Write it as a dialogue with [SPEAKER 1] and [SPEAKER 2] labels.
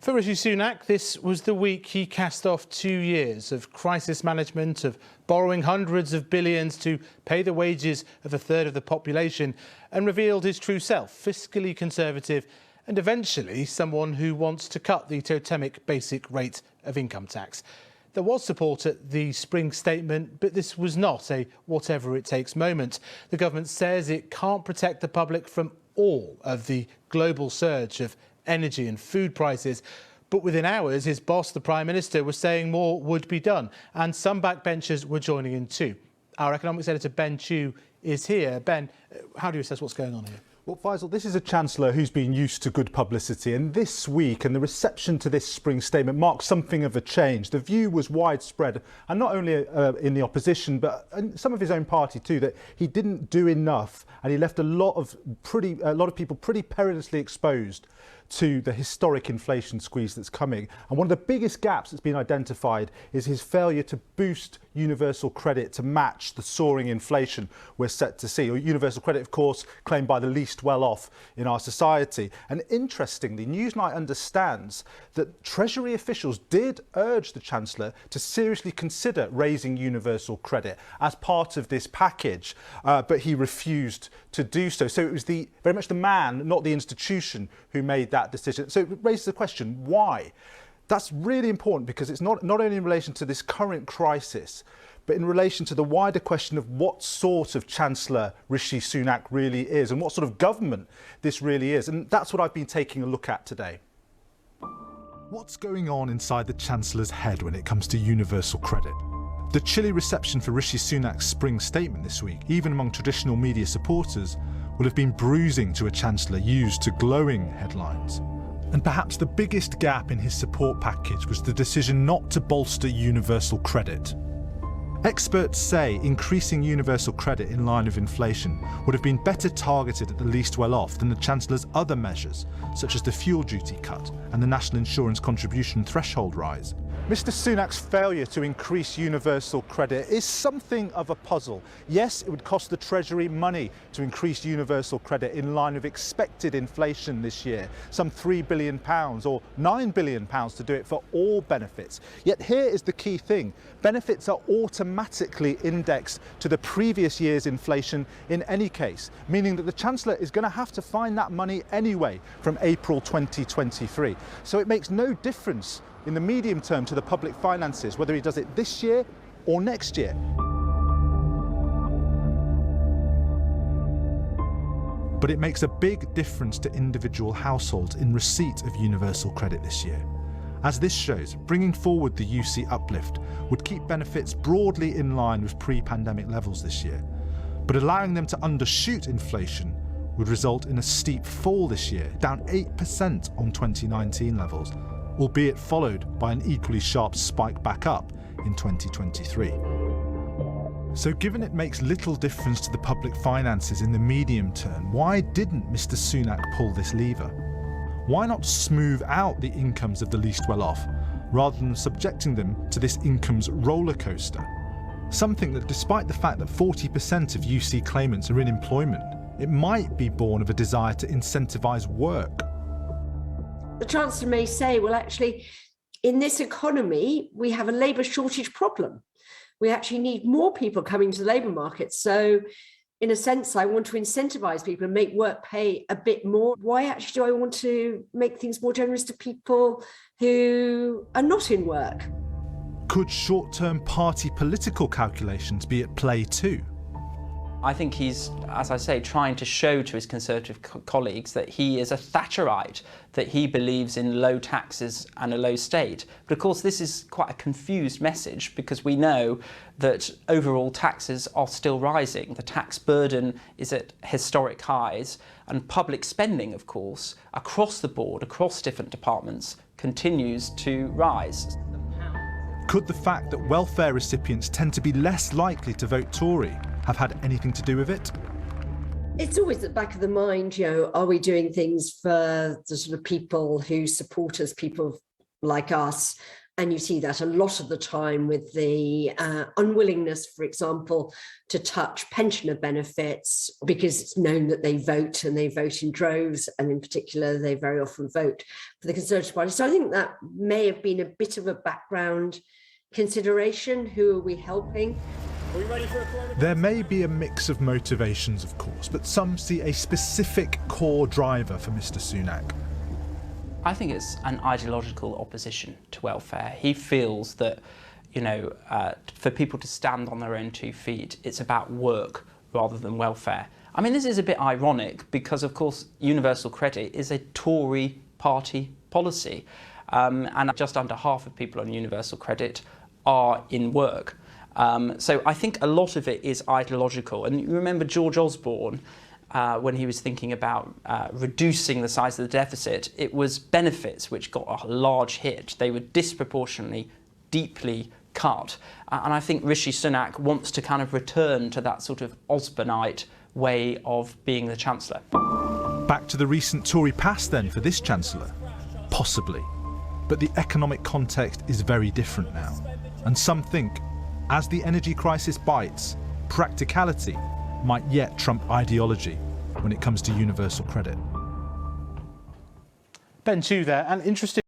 [SPEAKER 1] For Rishi Sunak, this was the week he cast off 2 years of crisis management, of borrowing hundreds of billions to pay the wages of a third of the population, and revealed his true self, fiscally conservative and eventually someone who wants to cut the totemic basic rate of income tax. There was support at the spring statement, but this was not a whatever it takes moment. The government says it can't protect the public from all of the global surge of energy and food prices. But within hours, his boss, the Prime Minister, was saying more would be done. And some backbenchers were joining in too. Our economics editor, Ben Chew, is here. Ben, how do you assess what's going on here?
[SPEAKER 2] Well, Faisal, this is a Chancellor who's been used to good publicity, and this week and the reception to this spring statement marked something of a change. The view was widespread, and not only in the opposition, but in some of his own party too, that he didn't do enough, and he left a lot of people pretty perilously exposed to the historic inflation squeeze that's coming. And one of the biggest gaps that's been identified is his failure to boost universal credit to match the soaring inflation we're set to see. Universal credit, of course, claimed by the least well-off in our society. And interestingly, Newsnight understands that Treasury officials did urge the Chancellor to seriously consider raising universal credit as part of this package, but he refused to do so. So it was very much the man, not the institution, who made that decision. So it raises the question, why? That's really important because it's not only in relation to this current crisis, but in relation to the wider question of what sort of Chancellor Rishi Sunak really is and what sort of government this really is. And that's what I've been taking a look at today. What's going on inside the Chancellor's head when it comes to universal credit? The chilly reception for Rishi Sunak's spring statement this week, even among traditional media supporters, will have been bruising to a Chancellor used to glowing headlines. And perhaps the biggest gap in his support package was the decision not to bolster universal credit. Experts say increasing universal credit in line with inflation would have been better targeted at the least well-off than the Chancellor's other measures, such as the fuel duty cut and the national insurance contribution threshold rise. Mr Sunak's failure to increase universal credit is something of a puzzle. Yes, it would cost the Treasury money to increase universal credit in line with expected inflation this year, some £3 billion or £9 billion to do it for all benefits. Yet here is the key thing. Benefits are automatically indexed to the previous year's inflation in any case, meaning that the Chancellor is going to have to find that money anyway from April 2023. So it makes no difference in the medium term to the public finances, whether he does it this year or next year. But it makes a big difference to individual households in receipt of universal credit this year. As this shows, bringing forward the UC uplift would keep benefits broadly in line with pre-pandemic levels this year. But allowing them to undershoot inflation would result in a steep fall this year, down 8% on 2019 levels, albeit followed by an equally sharp spike back up in 2023. So given it makes little difference to the public finances in the medium term, why didn't Mr Sunak pull this lever? Why not smooth out the incomes of the least well-off, rather than subjecting them to this incomes roller coaster? Something that, despite the fact that 40% of UC claimants are in employment, it might be born of a desire to incentivise work.
[SPEAKER 3] The Chancellor may say, well, actually, in this economy, we have a labour shortage problem. We actually need more people coming to the labour market. So in a sense, I want to incentivise people and make work pay a bit more. Why actually do I want to make things more generous to people who are not in work?
[SPEAKER 2] Could short-term party political calculations be at play too?
[SPEAKER 4] I think he's, as I say, trying to show to his Conservative colleagues that he is a Thatcherite, that he believes in low taxes and a low state. But of course, this is quite a confused message because we know that overall taxes are still rising. The tax burden is at historic highs, and public spending, of course, across the board, across different departments, continues to rise.
[SPEAKER 2] Could the fact that welfare recipients tend to be less likely to vote Tory have had anything to do with it?
[SPEAKER 3] It's always at the back of the mind, are we doing things for the sort of people who support us, people like us. And you see that a lot of the time with the unwillingness, for example, to touch pensioner benefits, because it's known that they vote and they vote in droves. And in particular, they very often vote for the Conservative Party. So I think that may have been a bit of a background consideration. Who are we helping?
[SPEAKER 5] Are we ready for a
[SPEAKER 2] There may be a mix of motivations, of course, but some see a specific core driver for Mr. Sunak.
[SPEAKER 4] I think it's an ideological opposition to welfare. He feels that, for people to stand on their own 2 feet, it's about work rather than welfare. I mean, this is a bit ironic because, of course, universal credit is a Tory party policy, and just under half of people on universal credit are in work. So I think a lot of it is ideological. And you remember George Osborne, when he was thinking about reducing the size of the deficit, it was benefits which got a large hit. They were disproportionately, deeply cut. And I think Rishi Sunak wants to kind of return to that sort of Osborneite way of being the Chancellor.
[SPEAKER 2] Back to the recent Tory past then for this Chancellor? Possibly. But the economic context is very different now. And some think, as the energy crisis bites, practicality might yet trump ideology when it comes to universal credit.
[SPEAKER 1] Ben Chew there, and interesting.